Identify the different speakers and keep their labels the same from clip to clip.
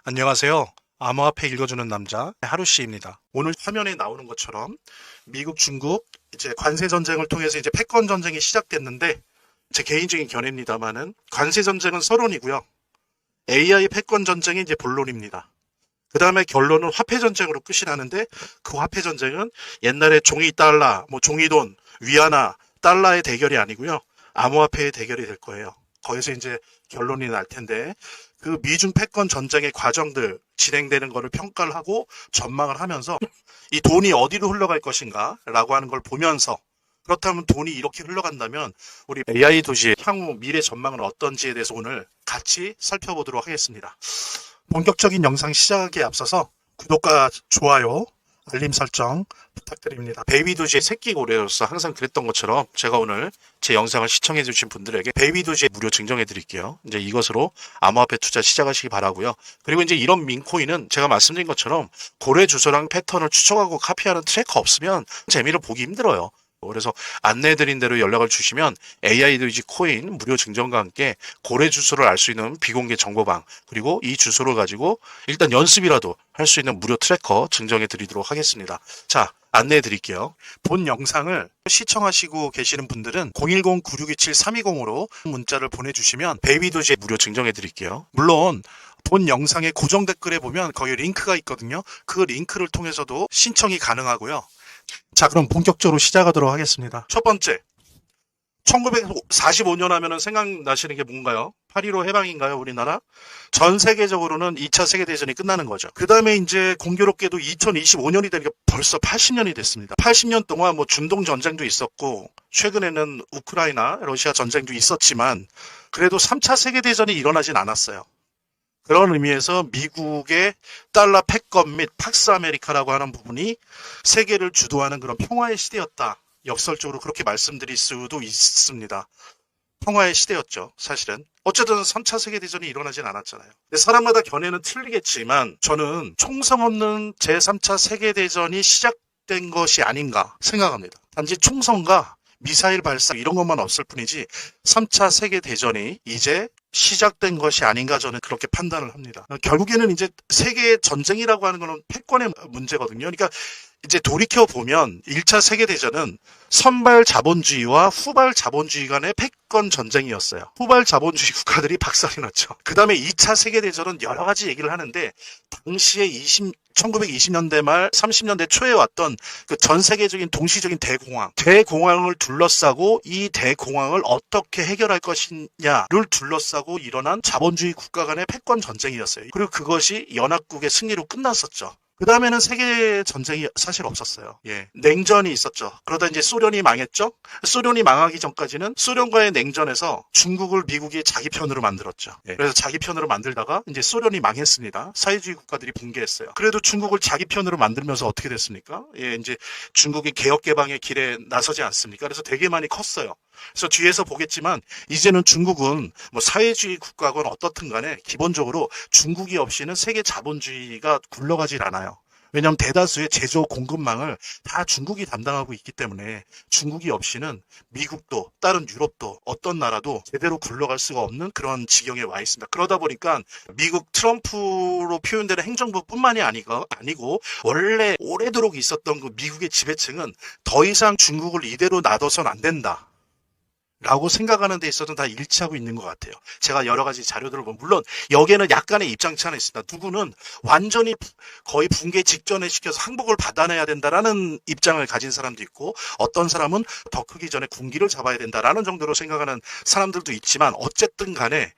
Speaker 1: 안녕하세요. 암호화폐 읽어주는 남자 하루씨입니다. 오늘 화면에 나오는 것처럼 미국, 중국 이제 관세 전쟁을 통해서 이제 패권 전쟁이 시작됐는데 제 개인적인 견해입니다만은 관세 전쟁은 서론이고요. AI 패권 전쟁이 이제 본론입니다. 그 다음에 결론은 화폐 전쟁으로 끝이 나는데 그 화폐 전쟁은 옛날에 종이 달러, 뭐 종이돈, 위안화, 달러의 대결이 아니고요. 암호화폐의 대결이 될 거예요. 거기서 이제 결론이 날 텐데 그 미중 패권 전쟁의 과정들 진행되는 거를 평가를 하고 전망을 하면서 이 돈이 어디로 흘러갈 것인가 라고 하는 걸 보면서 그렇다면 돈이 이렇게 흘러간다면 우리 AI 도시의 향후 미래 전망은 어떤지에 대해서 오늘 같이 살펴보도록 하겠습니다. 본격적인 영상 시작에 앞서서 구독과 좋아요, 알림 설정 부탁드립니다. 베이비도지의 새끼 고래로서 항상 그랬던 것처럼 제가 오늘 제 영상을 시청해주신 분들에게 베이비도지에 무료 증정해드릴게요. 이제 이것으로 암호화폐 투자 시작하시기 바라고요. 그리고 이제 이런 민코인은 제가 말씀드린 것처럼 고래 주소랑 패턴을 추적하고 카피하는 트래커 없으면 재미를 보기 힘들어요. 그래서 안내해드린 대로 연락을 주시면 AI도지 코인 무료 증정과 함께 고래 주소를 알 수 있는 비공개 정보방 그리고 이 주소를 가지고 일단 연습이라도 할 수 있는 무료 트래커 증정해 드리도록 하겠습니다. 자, 안내해 드릴게요. 본 영상을 시청하시고 계시는 분들은 010-9627-320으로 문자를 보내주시면 베이비도지에 무료 증정해 드릴게요. 물론 본 영상의 고정 댓글에 보면 거기 링크가 있거든요. 그 링크를 통해서도 신청이 가능하고요. 자, 그럼 본격적으로 시작하도록 하겠습니다. 첫 번째, 1945년 하면은 생각나시는 게 뭔가요? 8.15 해방인가요, 우리나라? 전 세계적으로는 2차 세계대전이 끝나는 거죠. 그 다음에 이제 공교롭게도 2025년이 되니까 벌써 80년이 됐습니다. 80년 동안 뭐 중동 전쟁도 있었고, 최근에는 우크라이나, 러시아 전쟁도 있었지만, 그래도 3차 세계대전이 일어나진 않았어요. 그런 의미에서 미국의 달러 패권 및 팍스 아메리카라고 하는 부분이 세계를 주도하는 그런 평화의 시대였다. 역설적으로 그렇게 말씀드릴 수도 있습니다. 평화의 시대였죠, 사실은. 어쨌든 3차 세계대전이 일어나진 않았잖아요. 근데 사람마다 견해는 틀리겠지만 저는 총성 없는 제3차 세계대전이 시작된 것이 아닌가 생각합니다. 단지 총성과 미사일 발사 이런 것만 없을 뿐이지 3차 세계대전이 이제 시작된 것이 아닌가 저는 그렇게 판단을 합니다. 결국에는 이제 세계 전쟁이라고 하는 거는 패권의 문제거든요. 그러니까 이제 돌이켜 보면 1차 세계대전은 선발 자본주의와 후발 자본주의 간의 패권 전쟁이었어요. 후발 자본주의 국가들이 박살이 났죠. 그 다음에 2차 세계대전은 여러 가지 얘기를 하는데 당시에 1920년대 말 30년대 초에 왔던 그 전 세계적인 동시적인 대공황을 둘러싸고 이 대공황을 어떻게 해결할 것이냐를 둘러싸고 일어난 자본주의 국가 간의 패권 전쟁이었어요. 그리고 그것이 연합국의 승리로 끝났었죠. 그 다음에는 세계 전쟁이 사실 없었어요. 예. 냉전이 있었죠. 그러다 이제 소련이 망했죠. 소련이 망하기 전까지는 소련과의 냉전에서 중국을 미국이 자기 편으로 만들었죠. 예. 그래서 자기 편으로 만들다가 이제 소련이 망했습니다. 사회주의 국가들이 붕괴했어요. 그래도 중국을 자기 편으로 만들면서 어떻게 됐습니까? 예, 이제 중국이 개혁 개방의 길에 나서지 않습니까? 그래서 되게 많이 컸어요. 그래서 뒤에서 보겠지만 이제는 중국은 뭐 사회주의 국가건 어떻든 간에 기본적으로 중국이 없이는 세계 자본주의가 굴러가질 않아요. 왜냐하면 대다수의 제조 공급망을 다 중국이 담당하고 있기 때문에 중국이 없이는 미국도 다른 유럽도 어떤 나라도 제대로 굴러갈 수가 없는 그런 지경에 와 있습니다. 그러다 보니까 미국 트럼프로 표현되는 행정부뿐만이 아니고 원래 오래도록 있었던 그 미국의 지배층은 더 이상 중국을 이대로 놔둬선 안 된다. 라고 생각하는 데 있어서는 다 일치하고 있는 것 같아요. 제가 여러 가지 자료들을 보면 물론 여기에는 약간의 입장 차이는 있습니다. 누구는 완전히 거의 붕괴 직전에 시켜서 항복을 받아내야 된다라는 입장을 가진 사람도 있고 어떤 사람은 더 크기 전에 군기를 잡아야 된다라는 정도로 생각하는 사람들도 있지만 어쨌든 간에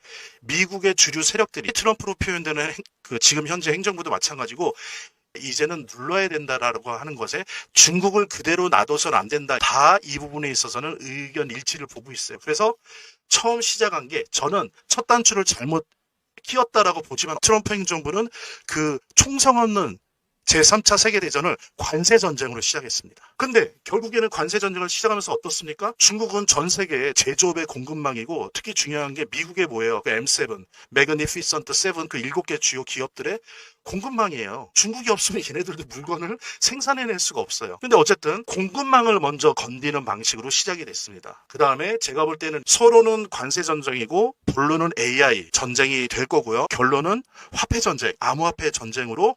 Speaker 1: 미국의 주류 세력들이 트럼프로 표현되는 그 지금 현재 행정부도 마찬가지고 이제는 눌러야 된다라고 하는 것에 중국을 그대로 놔둬서는 안 된다. 다 이 부분에 있어서는 의견 일치를 보고 있어요. 그래서 처음 시작한 게 저는 첫 단추를 잘못 끼웠다라고 보지만 트럼프 행정부는 그 총성 없는 제3차 세계대전을 관세전쟁으로 시작했습니다. 근데 결국에는 관세전쟁을 시작하면서 어떻습니까? 중국은 전 세계의 제조업의 공급망이고 특히 중요한 게 미국의 뭐예요? 그 M7, 매그니피선트 7, 그 7개 주요 기업들의 공급망이에요. 중국이 없으면 얘네들도 물건을 생산해낼 수가 없어요. 근데 어쨌든 공급망을 먼저 건드리는 방식으로 시작이 됐습니다. 그 다음에 제가 볼 때는 서로는 관세전쟁이고 본론은 AI 전쟁이 될 거고요. 결론은 화폐전쟁, 암호화폐 전쟁으로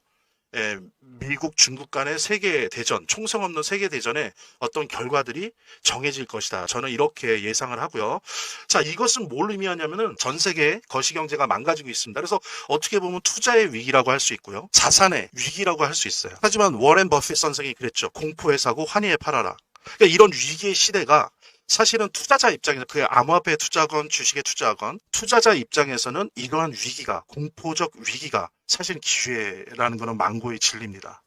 Speaker 1: 미국, 중국 간의 세계대전, 총성 없는 세계대전의 어떤 결과들이 정해질 것이다. 저는 이렇게 예상을 하고요. 자, 이것은 뭘 의미하냐면은 전 세계 거시경제가 망가지고 있습니다. 그래서 어떻게 보면 투자의 위기라고 할 수 있고요. 자산의 위기라고 할 수 있어요. 하지만 워렌 버핏 선생이 그랬죠. 공포에 사고 환희에 팔아라. 그러니까 이런 위기의 시대가 사실은 투자자 입장에서 그 암호화폐에 투자하건 주식에 투자하건 투자자 입장에서는 이러한 위기가 공포적 위기가 사실 기회라는 것은 망고의 진리입니다.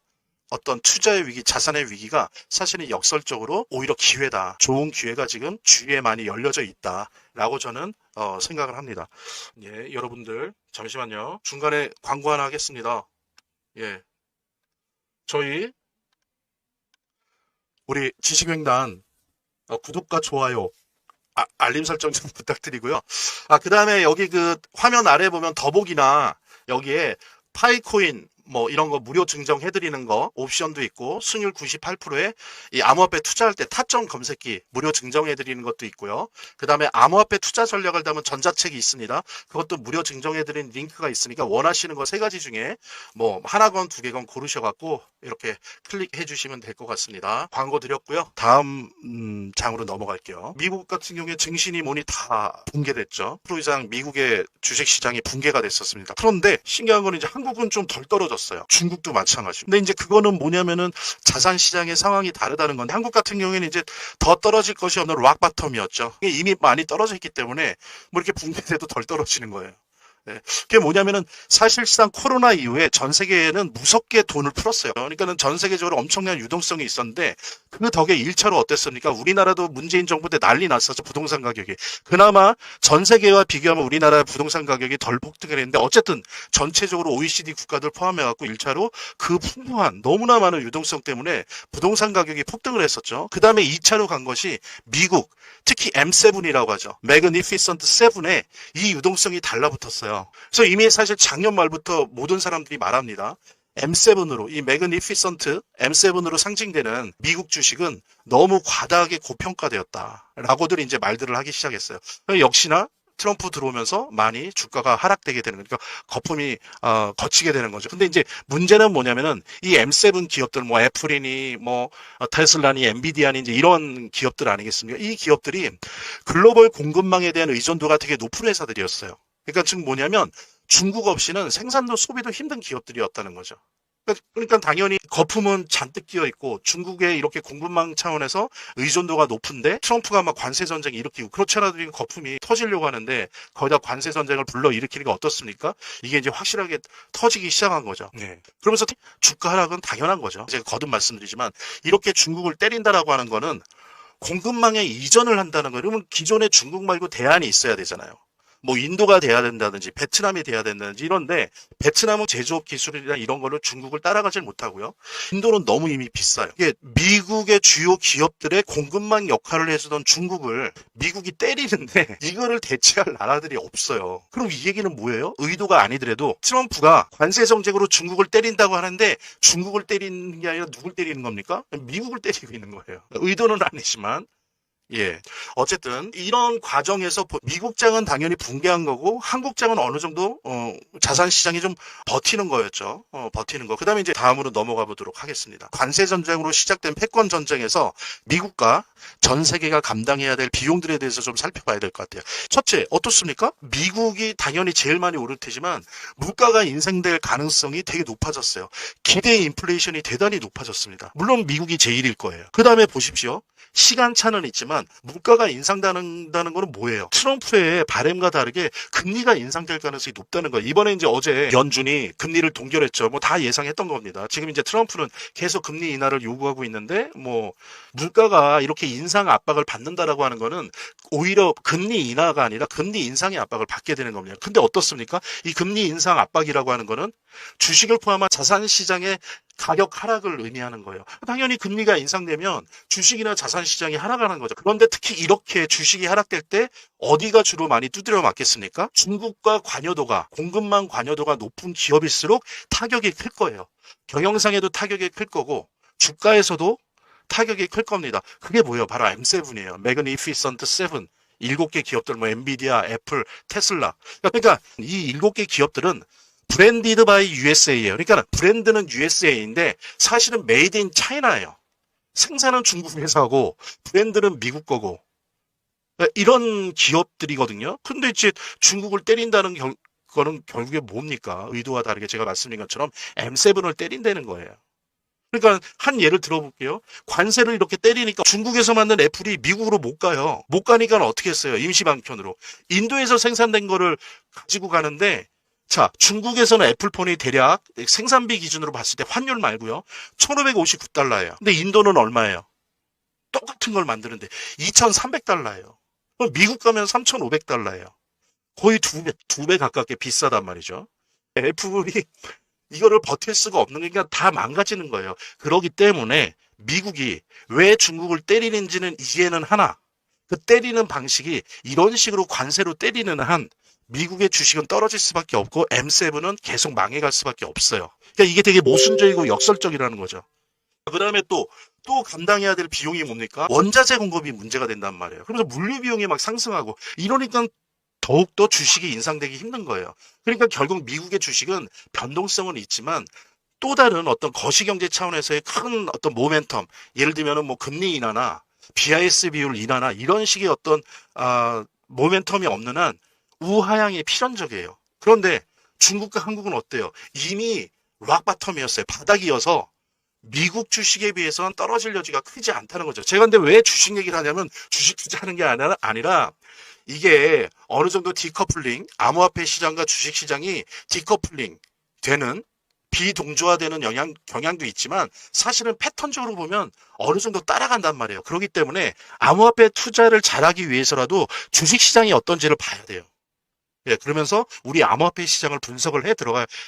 Speaker 1: 어떤 투자의 위기, 자산의 위기가 사실은 역설적으로 오히려 기회다. 좋은 기회가 지금 주위에 많이 열려져 있다라고 저는 생각을 합니다. 예, 여러분들 잠시만요. 중간에 광고 하나 하겠습니다. 예, 저희 우리 지식횡단 구독과 좋아요, 알림 설정 좀 부탁드리고요. 그 다음에 여기 그 화면 아래 보면 더보기나 여기에 파이코인 뭐 이런 거 무료 증정해드리는 거 옵션도 있고 수익률 98%에 이 암호화폐 투자할 때 타점 검색기 무료 증정해드리는 것도 있고요. 그 다음에 암호화폐 투자 전략을 담은 전자책이 있습니다. 그것도 무료 증정해드리는 링크가 있으니까 원하시는 거 3가지 중에 뭐 하나건 2개건 고르셔갖고 이렇게 클릭해 주시면 될 것 같습니다. 광고 드렸고요. 다음 장으로 넘어갈게요. 미국 같은 경우에 증시니 뭐니 다 붕괴됐죠. 프로 이상 미국의 주식시장이 붕괴가 됐었습니다. 그런데 신기한 건 이제 한국은 좀 덜 떨어졌어요. 중국도 마찬가지고. 근데 이제 그거는 뭐냐면은 자산 시장의 상황이 다르다는 건데 한국 같은 경우에는 이제 더 떨어질 것이 없는 락바텀이었죠. 이미 많이 떨어져 있기 때문에 뭐 이렇게 붕괴돼도 덜 떨어지는 거예요. 네. 그게 뭐냐면은 사실상 코로나 이후에 전 세계에는 무섭게 돈을 풀었어요. 그러니까는 전 세계적으로 엄청난 유동성이 있었는데 그 덕에 1차로 어땠습니까? 우리나라도 문재인 정부 때 난리 났었죠. 부동산 가격이. 그나마 전 세계와 비교하면 우리나라 부동산 가격이 덜 폭등을 했는데 어쨌든 전체적으로 OECD 국가들 포함해갖고 1차로 그 풍부한 너무나 많은 유동성 때문에 부동산 가격이 폭등을 했었죠. 그 다음에 2차로 간 것이 미국, 특히 M7이라고 하죠. 매그니피선트 7에 이 유동성이 달라붙었어요. 그래서 이미 사실 작년 말부터 모든 사람들이 말합니다. M7으로 이 매그니피선트 M7으로 상징되는 미국 주식은 너무 과다하게 고평가되었다라고들 이제 말들을 하기 시작했어요. 역시나 트럼프 들어오면서 많이 주가가 하락되게 되는 거니까 거품이 거치게 되는 거죠. 근데 이제 문제는 뭐냐면은 이 M7 기업들 뭐 애플이니 뭐 테슬라니 엔비디아니 이제 이런 기업들 아니겠습니까? 이 기업들이 글로벌 공급망에 대한 의존도가 되게 높은 회사들이었어요. 그러니까 지금 뭐냐면 중국 없이는 생산도 소비도 힘든 기업들이었다는 거죠. 그러니까 당연히 거품은 잔뜩 끼어 있고 중국의 이렇게 공급망 차원에서 의존도가 높은데 트럼프가 막 관세 전쟁 일으키고 그렇지 않아도 거품이 터지려고 하는데 거기다 관세 전쟁을 불러 일으키니까 어떻습니까? 이게 이제 확실하게 터지기 시작한 거죠. 네. 그러면서 주가 하락은 당연한 거죠. 제가 거듭 말씀드리지만 이렇게 중국을 때린다라고 하는 거는 공급망에 이전을 한다는 거예요. 그러면 기존에 중국 말고 대안이 있어야 되잖아요. 뭐 인도가 돼야 된다든지 베트남이 돼야 된다든지 이런데 베트남은 제조업 기술이나 이런 걸로 중국을 따라가질 못하고요. 인도는 너무 이미 비싸요. 이게 미국의 주요 기업들의 공급망 역할을 해주던 중국을 미국이 때리는데 이거를 대체할 나라들이 없어요. 그럼 이 얘기는 뭐예요? 의도가 아니더라도 트럼프가 관세 정책으로 중국을 때린다고 하는데 중국을 때리는 게 아니라 누굴 때리는 겁니까? 미국을 때리고 있는 거예요. 의도는 아니지만 예. 어쨌든 이런 과정에서 미국장은 당연히 붕괴한 거고 한국장은 어느 정도 자산 시장이 좀 버티는 거였죠. 버티는 거. 그다음에 이제 다음으로 넘어가 보도록 하겠습니다. 관세 전쟁으로 시작된 패권 전쟁에서 미국과 전 세계가 감당해야 될 비용들에 대해서 좀 살펴봐야 될 것 같아요. 첫째, 어떻습니까? 미국이 당연히 제일 많이 오를 테지만 물가가 인상될 가능성이 되게 높아졌어요. 기대 인플레이션이 대단히 높아졌습니다. 물론 미국이 제일일 거예요. 그다음에 보십시오. 시간차는 있지만 물가가 인상되는 거는 뭐예요? 트럼프의 바램과 다르게 금리가 인상될 가능성이 높다는 거예요. 이번에 이제 어제 연준이 금리를 동결했죠. 뭐 다 예상했던 겁니다. 지금 이제 트럼프는 계속 금리 인하를 요구하고 있는데 뭐 물가가 이렇게 인상 압박을 받는다라고 하는 거는 오히려 금리 인하가 아니라 금리 인상의 압박을 받게 되는 겁니다. 근데 어떻습니까? 이 금리 인상 압박이라고 하는 거는 주식을 포함한 자산 시장의 가격 하락을 의미하는 거예요. 당연히 금리가 인상되면 주식이나 자산 시장이 하락하는 거죠. 그런데 특히 이렇게 주식이 하락될 때 어디가 주로 많이 두드려 맞겠습니까? 중국과 관여도가, 공급망 관여도가 높은 기업일수록 타격이 클 거예요. 경영상에도 타격이 클 거고 주가에서도 타격이 클 겁니다. 그게 뭐예요? 바로 M7이에요. 매그니피선트 7. 7개 기업들, 뭐 엔비디아, 애플, 테슬라. 그러니까 이 7개 기업들은 브랜디드 바이 USA예요. 그러니까 브랜드는 USA인데 사실은 메이드 인 차이나예요. 생산은 중국 회사고 브랜드는 미국 거고 이런 기업들이거든요. 근데 이제 중국을 때린다는 거는 결국에 뭡니까? 의도와 다르게 제가 말씀드린 것처럼 M7을 때린다는 거예요. 그러니까 한 예를 들어볼게요. 관세를 이렇게 때리니까 중국에서 만든 애플이 미국으로 못 가요. 못 가니까 어떻게 했어요? 임시방편으로. 인도에서 생산된 거를 가지고 가는데 자, 중국에서는 애플폰이 대략 생산비 기준으로 봤을 때 환율 말고요. 1,559달러예요. 근데 인도는 얼마예요? 똑같은 걸 만드는데 2,300달러예요. 미국 가면 3,500달러예요. 거의 두 배 가깝게 비싸단 말이죠. 애플이 이거를 버틸 수가 없는 게 그러니까 다 망가지는 거예요. 그렇기 때문에 미국이 왜 중국을 때리는지는 이해는 하나. 그 때리는 방식이 이런 식으로 관세로 때리는 한 미국의 주식은 떨어질 수밖에 없고 M7은 계속 망해갈 수밖에 없어요. 그러니까 이게 되게 모순적이고 역설적이라는 거죠. 그 다음에 또 감당해야 될 비용이 뭡니까? 원자재 공급이 문제가 된단 말이에요. 그래서 물류 비용이 막 상승하고 이러니까 더욱더 주식이 인상되기 힘든 거예요. 그러니까 결국 미국의 주식은 변동성은 있지만 또 다른 어떤 거시경제 차원에서의 큰 어떤 모멘텀, 예를 들면 뭐 금리 인하나 BIS 비율 인하나 이런 식의 어떤 모멘텀이 없는 한 우하향이 필연적이에요. 그런데 중국과 한국은 어때요? 이미 락바텀이었어요. 바닥이어서 미국 주식에 비해서는 떨어질 여지가 크지 않다는 거죠. 제가 근데 왜 주식 얘기를 하냐면 주식 투자하는 게 아니라 이게 어느 정도 디커플링, 암호화폐 시장과 주식 시장이 디커플링 되는 비동조화되는 경향도 있지만 사실은 패턴적으로 보면 어느 정도 따라간단 말이에요. 그렇기 때문에 암호화폐 투자를 잘하기 위해서라도 주식 시장이 어떤지를 봐야 돼요. 예, 그러면서 우리 암호화폐 시장을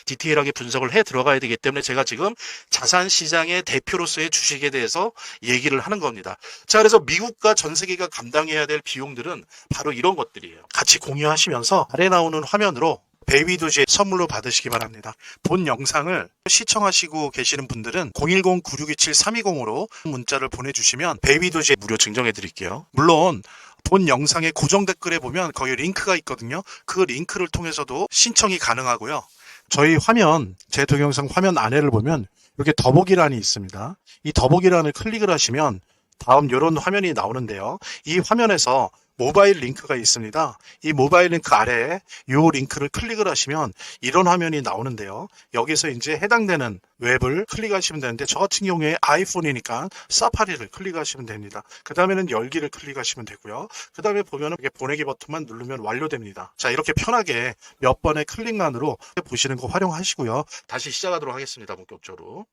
Speaker 1: 디테일하게 분석을 해 들어가야 되기 때문에 제가 지금 자산 시장의 대표로서의 주식에 대해서 얘기를 하는 겁니다. 자, 그래서 미국과 전 세계가 감당해야 될 비용들은 바로 이런 것들이에요. 같이 공유하시면서 아래 나오는 화면으로 베이비도지 선물로 받으시기 바랍니다. 본 영상을 시청하시고 계시는 분들은 010-9627-320으로 문자를 보내주시면 베이비도지 무료 증정해 드릴게요. 물론 본 영상의 고정 댓글에 보면 거기 링크가 있거든요. 그 링크를 통해서도 신청이 가능하고요. 저희 화면, 제 동영상 화면 아래를 보면 이렇게 더보기란이 있습니다. 이 더보기란을 클릭을 하시면 다음 이런 화면이 나오는데요. 이 화면에서 모바일 링크가 있습니다. 이 모바일 링크 아래에 이 링크를 클릭을 하시면 이런 화면이 나오는데요. 여기서 이제 해당되는 웹을 클릭하시면 되는데 저 같은 경우에 아이폰이니까 사파리를 클릭하시면 됩니다. 그 다음에는 열기를 클릭하시면 되고요. 그 다음에 보면 이렇게 보내기 버튼만 누르면 완료됩니다. 자, 이렇게 편하게 몇 번의 클릭만으로 보시는 거 활용하시고요. 다시 시작하도록 하겠습니다. 본격적으로.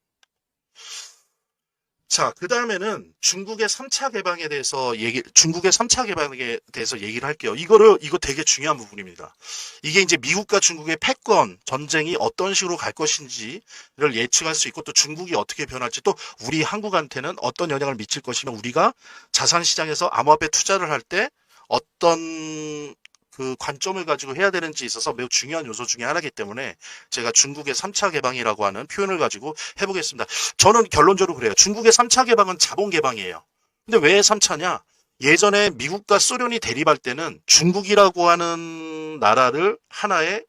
Speaker 1: 자, 그 다음에는 중국의 3차 개방에 대해서 얘기를 할게요. 이거 되게 중요한 부분입니다. 이게 이제 미국과 중국의 패권 전쟁이 어떤 식으로 갈 것인지를 예측할 수 있고 또 중국이 어떻게 변할지 또 우리 한국한테는 어떤 영향을 미칠 것이며 우리가 자산시장에서 암호화폐 투자를 할 때 어떤 그 관점을 가지고 해야 되는지 있어서 매우 중요한 요소 중에 하나이기 때문에 제가 중국의 3차 개방이라고 하는 표현을 가지고 해보겠습니다. 저는 결론적으로 그래요. 중국의 3차 개방은 자본 개방이에요. 근데 왜 3차냐? 예전에 미국과 소련이 대립할 때는 중국이라고 하는 나라를 하나의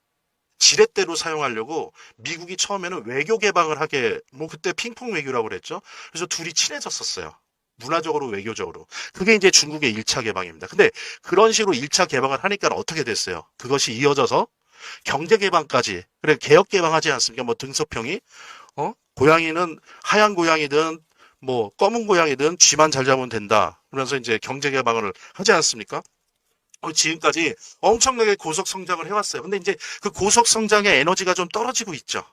Speaker 1: 지렛대로 사용하려고 미국이 처음에는 외교 개방을 하게 그때 핑퐁 외교라고 그랬죠. 그래서 둘이 친해졌었어요. 문화적으로 외교적으로. 그게 이제 중국의 1차 개방입니다. 근데 그런 식으로 1차 개방을 하니까 어떻게 됐어요? 그것이 이어져서 경제 개방까지. 그래 개혁 개방하지 않습니까? 뭐 등소평이 고양이는 하얀 고양이든 뭐 검은 고양이든 쥐만 잘 잡으면 된다. 그러면서 이제 경제 개방을 하지 않습니까? 지금까지 엄청나게 고속 성장을 해왔어요. 근데 이제 그 고속 성장의 에너지가 좀 떨어지고 있죠.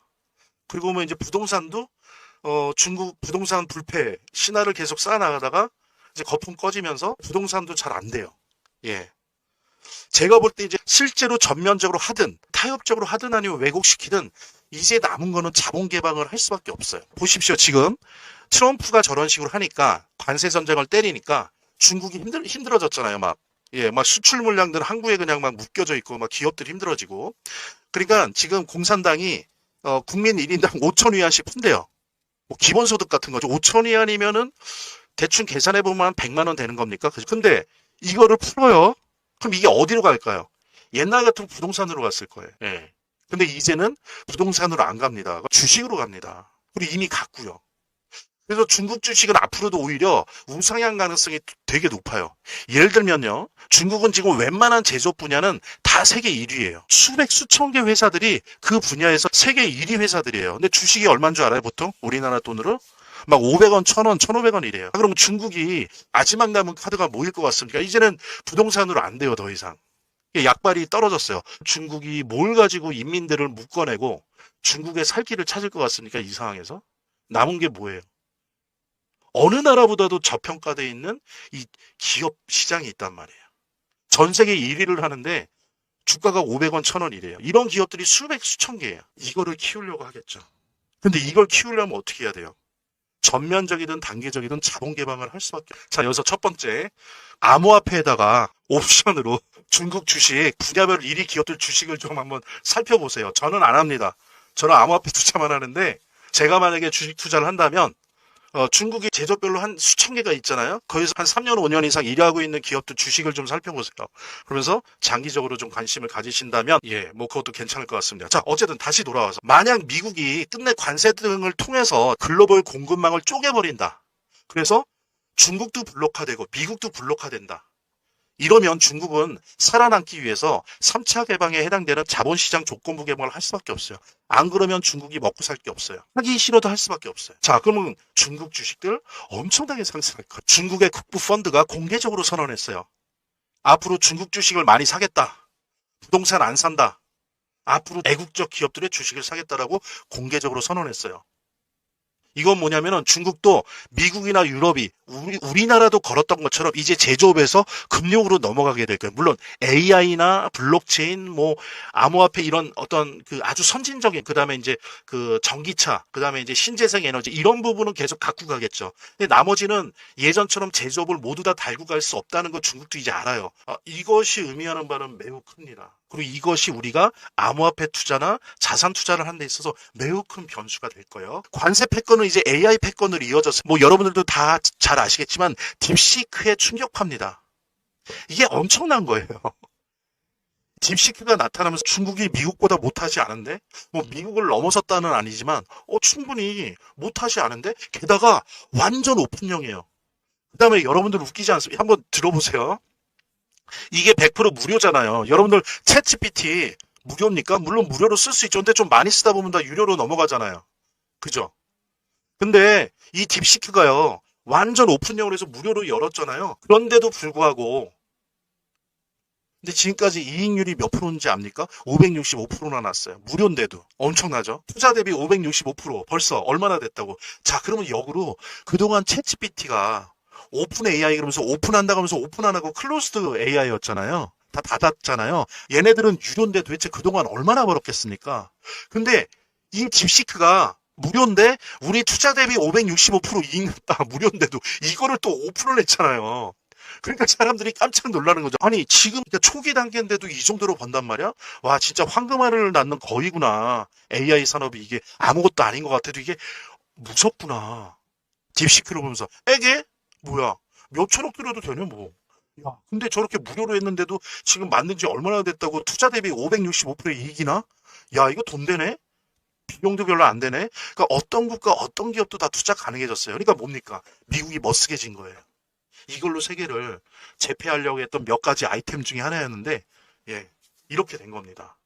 Speaker 1: 그리고 뭐 이제 부동산도 중국 부동산 불패 신화를 계속 쌓아나가다가 이제 거품 꺼지면서 부동산도 잘 안 돼요. 예. 제가 볼 때 이제 실제로 전면적으로 하든 타협적으로 하든 아니면 왜곡시키든 이제 남은 거는 자본 개방을 할 수밖에 없어요. 보십시오. 지금 트럼프가 저런 식으로 하니까 관세 전쟁을 때리니까 중국이 힘들어졌잖아요. 막. 예, 막 수출 물량들 항구에 그냥 막 묶여져 있고 막 기업들이 힘들어지고. 그러니까 지금 공산당이 국민 1인당 5천 위안씩 푼대요. 뭐 기본소득 같은 거죠. 5천 위안이면은 대충 계산해 보면 한 100만 원 되는 겁니까? 근데 이거를 풀어요. 그럼 이게 어디로 갈까요? 옛날 같으면 부동산으로 갔을 거예요. 예. 근데 이제는 부동산으로 안 갑니다. 주식으로 갑니다. 그리고 이미 갔고요. 그래서 중국 주식은 앞으로도 오히려 우상향 가능성이 되게 높아요. 예를 들면요. 중국은 지금 웬만한 제조업 분야는 다 세계 1위예요. 수백 수천 개 회사들이 그 분야에서 세계 1위 회사들이에요. 근데 주식이 얼마인 줄 알아요? 보통 우리나라 돈으로? 막 500원, 1000원, 1500원 이래요. 그럼 중국이 마지막 남은 카드가 뭐일 것 같습니까? 이제는 부동산으로 안 돼요, 더 이상. 약발이 떨어졌어요. 중국이 뭘 가지고 인민들을 묶어내고 중국의 살 길을 찾을 것 같습니까? 이 상황에서? 남은 게 뭐예요? 어느 나라보다도 저평가되어 있는 이 기업 시장이 있단 말이에요. 전 세계 1위를 하는데 주가가 500원, 1000원 이래요. 이런 기업들이 수백, 수천 개예요. 이거를 키우려고 하겠죠. 근데 이걸 키우려면 어떻게 해야 돼요? 전면적이든 단계적이든 자본 개방을 할 수밖에 없어요. 자, 여기서 첫 번째, 암호화폐에다가 옵션으로 중국 주식, 분야별 1위 기업들 주식을 좀 한번 살펴보세요. 저는 안 합니다. 저는 암호화폐 투자만 하는데 제가 만약에 주식 투자를 한다면 중국이 제조별로 한 수천 개가 있잖아요. 거기서 한 3년, 5년 이상 일하고 있는 기업들 주식을 좀 살펴보세요. 그러면서 장기적으로 좀 관심을 가지신다면 뭐 그것도 괜찮을 것 같습니다. 자, 어쨌든 다시 돌아와서 만약 미국이 끝내 관세 등을 통해서 글로벌 공급망을 쪼개버린다. 그래서 중국도 블록화되고 미국도 블록화된다. 이러면 중국은 살아남기 위해서 3차 개방에 해당되는 자본시장 조건부 개방을 할 수밖에 없어요. 안 그러면 중국이 먹고 살 게 없어요. 하기 싫어도 할 수밖에 없어요. 자, 그러면 중국 주식들 엄청나게 상승할 거예요. 중국의 국부 펀드가 공개적으로 선언했어요. 앞으로 중국 주식을 많이 사겠다. 부동산 안 산다. 앞으로 애국적 기업들의 주식을 사겠다라고 공개적으로 선언했어요. 이건 뭐냐면은 중국도 미국이나 유럽이 우리나라도 걸었던 것처럼 이제 제조업에서 금융으로 넘어가게 될 거예요. 물론 AI나 블록체인, 뭐 암호화폐 이런 어떤 그 아주 선진적인 그다음에 이제 그 전기차, 그다음에 이제 신재생 에너지 이런 부분은 계속 갖고 가겠죠. 근데 나머지는 예전처럼 제조업을 모두 다 달고 갈 수 없다는 거 중국도 이제 알아요. 이것이 의미하는 바는 매우 큽니다. 그리고 이것이 우리가 암호화폐 투자나 자산 투자를 하는 데 있어서 매우 큰 변수가 될 거예요. 관세 패권은 이제 AI 패권으로 이어져서 뭐 여러분들도 다 잘 아시겠지만 딥시크의 충격파입니다. 이게 엄청난 거예요. 딥시크가 나타나면서 중국이 미국보다 못하지 않은데 뭐 미국을 넘어섰다는 아니지만 충분히 못하지 않은데 게다가 완전 오픈형이에요. 그 다음에 여러분들 웃기지 않습니까? 한번 들어보세요. 이게 100% 무료잖아요. 여러분들 챗GPT 무료입니까? 물론 무료로 쓸 수 있죠. 근데 좀 많이 쓰다 보면 다 유료로 넘어가잖아요. 그죠? 근데 이 딥시크가요. 완전 오픈형으로 해서 무료로 열었잖아요. 그런데도 불구하고 근데 지금까지 이익률이 몇 프로인지 압니까? 565%나 났어요. 무료인데도. 엄청나죠? 투자 대비 565% 벌써 얼마나 됐다고. 자, 그러면 역으로 그동안 챗GPT가 오픈 AI 그러면서 오픈한다고 하면서 오픈 안 하고 클로스드 AI였잖아요. 다 닫았잖아요. 얘네들은 유료인데 도대체 그동안 얼마나 벌었겠습니까? 근데 이 딥시크가 무료인데 우리 투자 대비 565% 이익 났다. 무료인데도 이거를 또 오픈을 했잖아요. 그러니까 사람들이 깜짝 놀라는 거죠. 아니 지금 그러니까 초기 단계인데도 이 정도로 번단 말이야? 와 진짜 황금알을 낳는 거위구나. AI 산업이 이게 아무것도 아닌 것 같아도 이게 무섭구나. 딥시크를 보면서 에게? 뭐야 몇천억 들여도 되네 뭐. 야, 근데 저렇게 무료로 했는데도 지금 만든 지 얼마나 됐다고 투자 대비 565% 이익이나? 야 이거 돈 되네? 비용도 별로 안 되네? 그러니까 어떤 국가 어떤 기업도 다 투자 가능해졌어요. 그러니까 뭡니까? 미국이 멋쓰게진 거예요. 이걸로 세계를 제패하려고 했던 몇 가지 아이템 중에 하나였는데 이렇게 된 겁니다.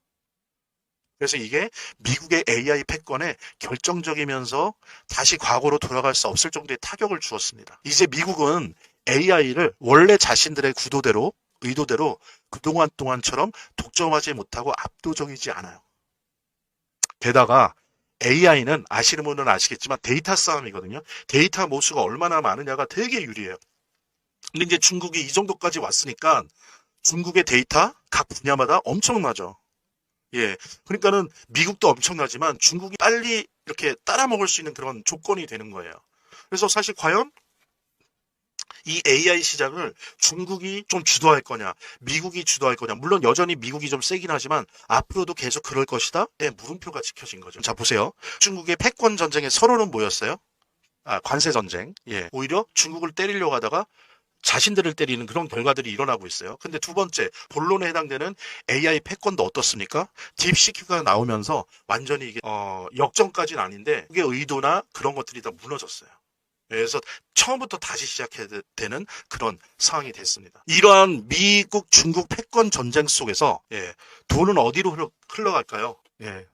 Speaker 1: 그래서 이게 미국의 AI 패권에 결정적이면서 다시 과거로 돌아갈 수 없을 정도의 타격을 주었습니다. 이제 미국은 AI를 원래 자신들의 의도대로 그동안 동안처럼 독점하지 못하고 압도적이지 않아요. 게다가 AI는 아시는 분은 아시겠지만 데이터 싸움이거든요. 데이터 모수가 얼마나 많으냐가 되게 유리해요. 근데 이제 중국이 이 정도까지 왔으니까 중국의 데이터 각 분야마다 엄청나죠. 예. 그러니까는 미국도 엄청나지만 중국이 빨리 이렇게 따라먹을 수 있는 그런 조건이 되는 거예요. 그래서 사실 과연 이 AI 시장을 중국이 좀 주도할 거냐, 미국이 주도할 거냐. 물론 여전히 미국이 좀 세긴 하지만 앞으로도 계속 그럴 것이다. 네, 물음표가 찍혀진 거죠. 자, 보세요. 중국의 패권 전쟁의 서론은 뭐였어요? 관세 전쟁. 예. 오히려 중국을 때리려고 하다가 자신들을 때리는 그런 결과들이 일어나고 있어요. 근데 두 번째, 본론에 해당되는 AI 패권도 어떻습니까? 딥시크가 나오면서 완전히 이게 역전까지는 아닌데 그게 의도나 그런 것들이 다 무너졌어요. 그래서 처음부터 다시 시작해야 되는 그런 상황이 됐습니다. 이러한 미국, 중국 패권 전쟁 속에서 예, 돈은 어디로 흘러갈까요? 예,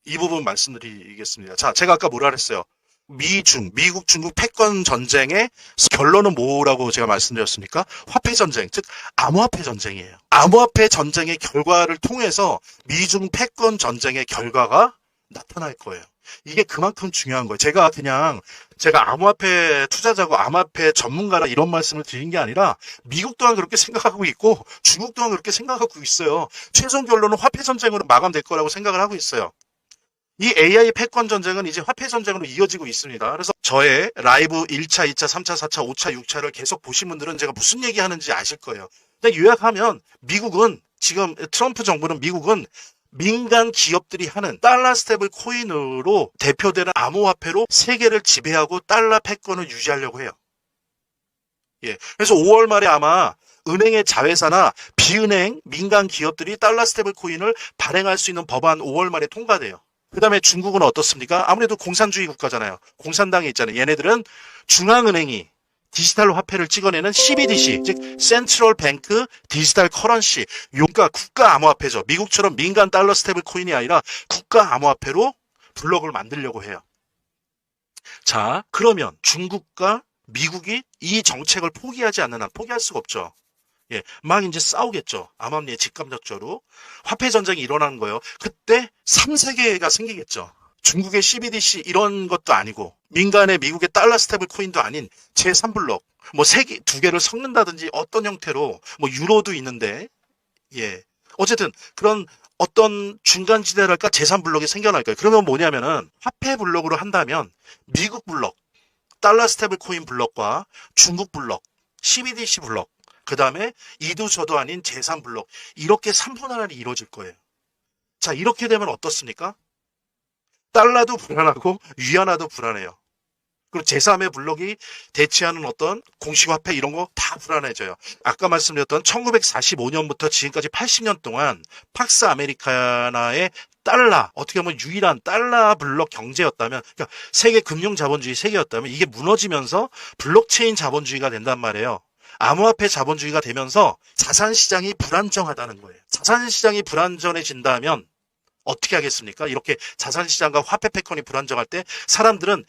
Speaker 1: 이 부분 말씀드리겠습니다. 자, 제가 아까 뭐라 그랬어요? 미국, 중국 패권 전쟁의 결론은 뭐라고 제가 말씀드렸습니까? 화폐 전쟁, 즉 암호화폐 전쟁이에요. 암호화폐 전쟁의 결과를 통해서 미중 패권 전쟁의 결과가 나타날 거예요. 이게 그만큼 중요한 거예요. 제가 암호화폐 투자자고 암호화폐 전문가라 이런 말씀을 드린 게 아니라 미국 또한 그렇게 생각하고 있고 중국 또한 그렇게 생각하고 있어요. 최종 결론은 화폐 전쟁으로 마감될 거라고 생각을 하고 있어요. 이 AI 패권 전쟁은 이제 화폐 전쟁으로 이어지고 있습니다. 그래서 저의 라이브 1차, 2차, 3차, 4차, 5차, 6차를 계속 보신 분들은 제가 무슨 얘기 하는지 아실 거예요. 근데 요약하면 미국은 지금 트럼프 정부는 미국은 민간 기업들이 하는 달러 스테이블 코인으로 대표되는 암호화폐로 세계를 지배하고 달러 패권을 유지하려고 해요. 예. 그래서 5월 말에 아마 은행의 자회사나 비은행 민간 기업들이 달러 스테이블 코인을 발행할 수 있는 법안 5월 말에 통과돼요. 그 다음에 중국은 어떻습니까? 아무래도 공산주의 국가잖아요. 공산당에 있잖아요. 얘네들은 중앙은행이 디지털 화폐를 찍어내는 CBDC, 즉 센트럴 뱅크 디지털 커런시, 그러니까 국가 암호화폐죠. 미국처럼 민간 달러 스테이블 코인이 아니라 국가 암호화폐로 블록을 만들려고 해요. 자, 그러면 중국과 미국이 이 정책을 포기하지 않는 한 포기할 수가 없죠. 예, 막 이제 싸우겠죠. 암암리에 직감적저로 화폐 전쟁이 일어나는 거예요. 그때 3세계가 생기겠죠. 중국의 CBDC 이런 것도 아니고 민간의 미국의 달러 스테이블 코인도 아닌 제3블록 뭐 두 개를 섞는다든지 어떤 형태로 뭐 유로도 있는데 예 어쨌든 그런 어떤 중간지대랄까 제3블록이 생겨날 거예요. 그러면 뭐냐면은 화폐 블록으로 한다면 미국 블록 달러 스테이블 코인 블록과 중국 블록 CBDC 블록 그 다음에 이도 저도 아닌 제3블록 이렇게 3분할이 이루어질 거예요. 자 이렇게 되면 어떻습니까? 달러도 불안하고 위안화도 불안해요. 그리고 제3의 블록이 대체하는 어떤 공식화폐 이런 거 다 불안해져요. 아까 말씀드렸던 1945년부터 지금까지 80년 동안 팍스 아메리카나의 달러, 어떻게 보면 유일한 달러 블록 경제였다면, 그러니까 세계 금융 자본주의 세계였다면 이게 무너지면서 블록체인 자본주의가 된단 말이에요. 암호화폐 자본주의가 되면서 자산시장이 불안정하다는 거예요. 자산시장이 불안정해진다면 어떻게 하겠습니까? 이렇게 자산시장과 화폐 패권이 불안정할 때 사람들은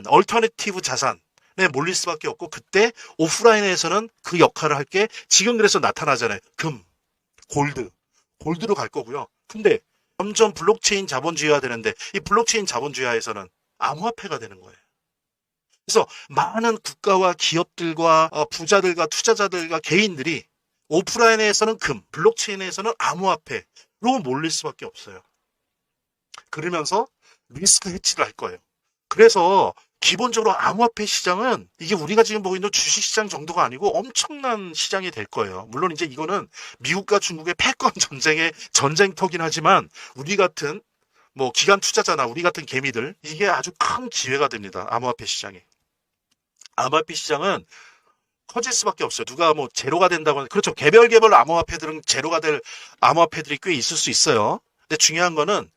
Speaker 1: 얼터너티브 자산에 몰릴 수밖에 없고 그때 오프라인에서는 그 역할을 할 게 지금 그래서 나타나잖아요. 금, 골드로 갈 거고요. 근데 점점 블록체인 자본주의화 되는데 이 블록체인 자본주의화에서는 암호화폐가 되는 거예요. 그래서 많은 국가와 기업들과 부자들과 투자자들과 개인들이 오프라인에서는 금, 블록체인에서는 암호화폐로 몰릴 수밖에 없어요. 그러면서 리스크 해치를 할 거예요. 그래서 기본적으로 암호화폐 시장은 이게 우리가 지금 보고 있는 주식시장 정도가 아니고 엄청난 시장이 될 거예요. 물론 이제 이거는 미국과 중국의 패권 전쟁의 전쟁터긴 하지만 우리 같은 뭐 기관 투자자나 우리 같은 개미들 이게 아주 큰 기회가 됩니다. 암호화폐 시장이. 암호화폐 시장은 커질 수밖에 없어요. 누가 뭐 제로가 된다고 그렇죠. 개별 암호화폐들은 제로가 될 암호화폐들이 꽤 있을 수 있어요. 근데 중요한 거는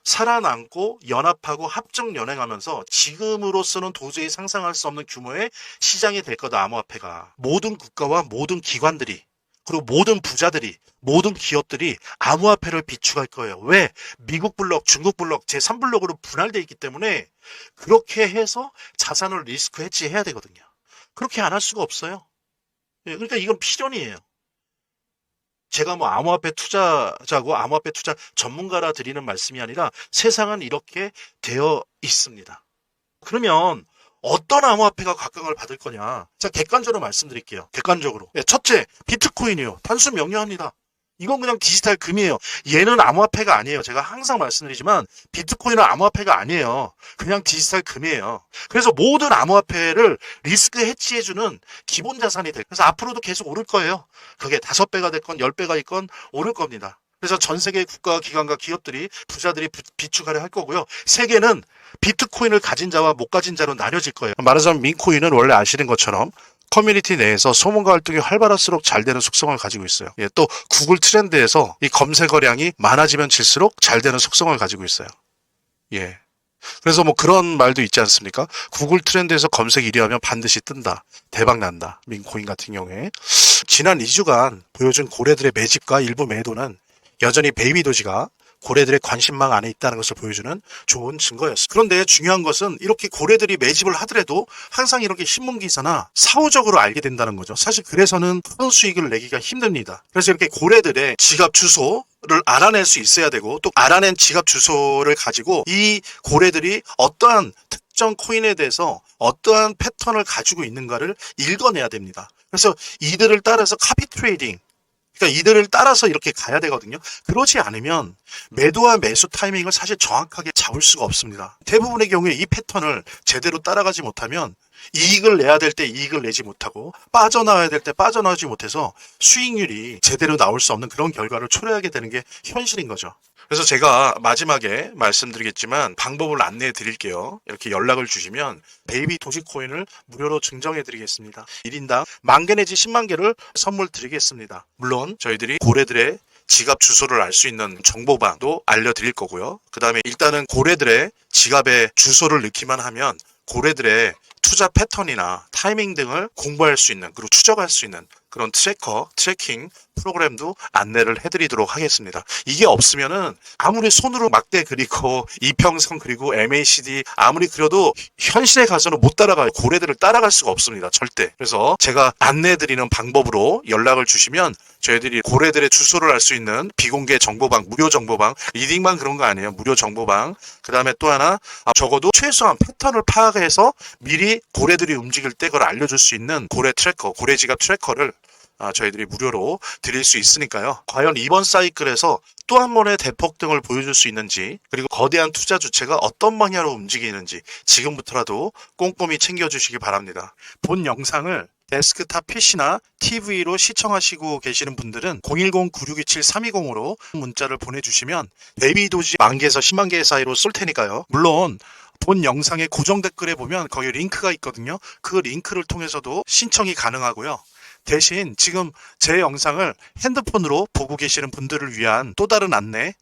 Speaker 1: 살아남고 연합하고 합종 연행하면서 지금으로서는 도저히 상상할 수 없는 규모의 시장이 될 거다. 암호화폐가. 모든 국가와 모든 기관들이 그리고 모든 부자들이 모든 기업들이 암호화폐를 비축할 거예요. 왜? 미국 블록, 중국 블록, 제3블록으로 분할되어 있기 때문에 그렇게 해서 자산을 리스크 해지해야 되거든요. 그렇게 안 할 수가 없어요. 그러니까 이건 필연이에요. 제가 뭐 암호화폐 투자자고 암호화폐 투자 전문가라 드리는 말씀이 아니라 세상은 이렇게 되어 있습니다. 그러면 어떤 암호화폐가 각광을 받을 거냐? 자, 객관적으로 말씀드릴게요. 객관적으로. 첫째, 비트코인이요. 단순 명료합니다. 이건 그냥 디지털 금이에요. 얘는 암호화폐가 아니에요. 제가 항상 말씀드리지만 비트코인은 암호화폐가 아니에요. 그냥 디지털 금이에요. 그래서 모든 암호화폐를 리스크 해치해주는 기본 자산이 돼요. 그래서 앞으로도 계속 오를 거예요. 그게 5배가 됐건 10배가 있건 오를 겁니다. 그래서 전 세계 국가 기관과 기업들이 부자들이 비축하려 할 거고요. 세계는 비트코인을 가진 자와 못 가진 자로 나뉘어질 거예요. 말하자면 민코인은 원래 아시는 것처럼 커뮤니티 내에서 소문과 활동이 활발할수록 잘 되는 속성을 가지고 있어요. 예, 또 구글 트렌드에서 이 검색어량이 많아지면 질수록 잘 되는 속성을 가지고 있어요. 예. 그래서 뭐 그런 말도 있지 않습니까? 구글 트렌드에서 검색 1위 하면 반드시 뜬다. 대박 난다. 민코인 같은 경우에. 지난 2주간 보여준 고래들의 매집과 일부 매도는 여전히 베이비 도지가 고래들의 관심망 안에 있다는 것을 보여주는 좋은 증거였습니다. 그런데 중요한 것은 이렇게 고래들이 매집을 하더라도 항상 이렇게 신문기사나 사후적으로 알게 된다는 거죠. 사실 그래서는 큰 수익을 내기가 힘듭니다. 그래서 이렇게 고래들의 지갑 주소를 알아낼 수 있어야 되고, 또 알아낸 지갑 주소를 가지고 이 고래들이 어떠한 특정 코인에 대해서 어떠한 패턴을 가지고 있는가를 읽어내야 됩니다. 그래서 이들을 따라서 카피 트레이딩, 그러니까 이들을 따라서 이렇게 가야 되거든요. 그러지 않으면 매도와 매수 타이밍을 사실 정확하게 잡을 수가 없습니다. 대부분의 경우에 이 패턴을 제대로 따라가지 못하면 이익을 내야 될 때 이익을 내지 못하고 빠져나와야 될 때 빠져나오지 못해서 수익률이 제대로 나올 수 없는 그런 결과를 초래하게 되는 게 현실인 거죠. 그래서 제가 마지막에 말씀드리겠지만 방법을 안내해 드릴게요. 이렇게 연락을 주시면 베이비 도지코인을 무료로 증정해 드리겠습니다. 1인당 10,000개 내지 10만 개를 선물 드리겠습니다. 물론 저희들이 고래들의 지갑 주소를 알 수 있는 정보방도 알려드릴 거고요. 그 다음에 일단은 고래들의 지갑의 주소를 넣기만 하면 고래들의 투자 패턴이나 타이밍 등을 공부할 수 있는, 그리고 추적할 수 있는 그런 트래킹 프로그램도 안내를 해드리도록 하겠습니다. 이게 없으면은 아무리 손으로 막대 그리고 이평선 그리고 MACD 아무리 그려도 현실에 가서는 못 따라가요. 고래들을 따라갈 수가 없습니다. 절대. 그래서 제가 안내해드리는 방법으로 연락을 주시면 저희들이 고래들의 주소를 알 수 있는 비공개 정보방, 무료 정보방, 리딩만 그런 거 아니에요. 무료 정보방. 그 다음에 또 하나, 적어도 최소한 패턴을 파악해서 미리 고래들이 움직일 때 그걸 알려줄 수 있는 고래 트래커, 고래 지갑 트래커를 저희들이 무료로 드릴 수 있으니까요. 과연 이번 사이클에서 또 한 번의 대폭등을 보여줄 수 있는지, 그리고 거대한 투자 주체가 어떤 방향으로 움직이는지 지금부터라도 꼼꼼히 챙겨주시기 바랍니다. 본 영상을 데스크탑 PC나 TV로 시청하시고 계시는 분들은 010-9627-320으로 문자를 보내주시면 베이비 도지 10,000개에서 10만 개 사이로 쏠 테니까요. 물론 본 영상의 고정 댓글에 보면 거기 링크가 있거든요. 그 링크를 통해서도 신청이 가능하고요. 대신 지금 제 영상을 핸드폰으로 보고 계시는 분들을 위한 또 다른 안내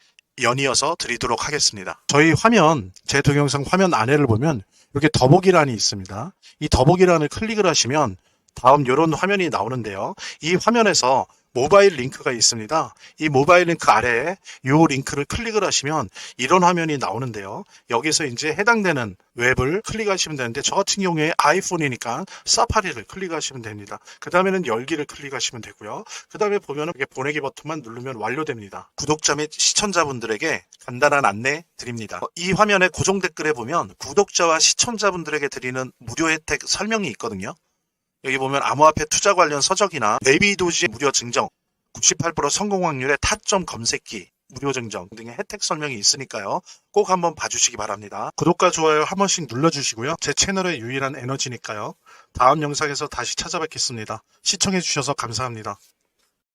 Speaker 1: 연이어서 드리도록 하겠습니다. 저희 화면, 제 동영상 화면 안에를 보면 이렇게 더보기란이 있습니다. 이 더보기란을 클릭을 하시면 다음 이런 화면이 나오는데요. 이 화면에서 모바일 링크가 있습니다. 이 모바일 링크 아래에 이 링크를 클릭을 하시면 이런 화면이 나오는데요. 여기서 이제 해당되는 웹을 클릭하시면 되는데, 저 같은 경우에 아이폰이니까 사파리를 클릭하시면 됩니다. 그 다음에는 열기를 클릭하시면 되고요. 그 다음에 보면 이렇게 보내기 버튼만 누르면 완료됩니다. 구독자 및 시청자분들에게 간단한 안내 드립니다. 이 화면의 고정 댓글에 보면 구독자와 시청자분들에게 드리는 무료 혜택 설명이 있거든요. 여기 보면 암호화폐 투자 관련 서적이나 베이비 도지 무료 증정, 98% 성공 확률의 타점 검색기 무료 증정 등의 혜택 설명이 있으니까요. 꼭 한번 봐주시기 바랍니다. 구독과 좋아요 한 번씩 눌러주시고요. 제 채널의 유일한 에너지니까요. 다음 영상에서 다시 찾아뵙겠습니다. 시청해주셔서 감사합니다.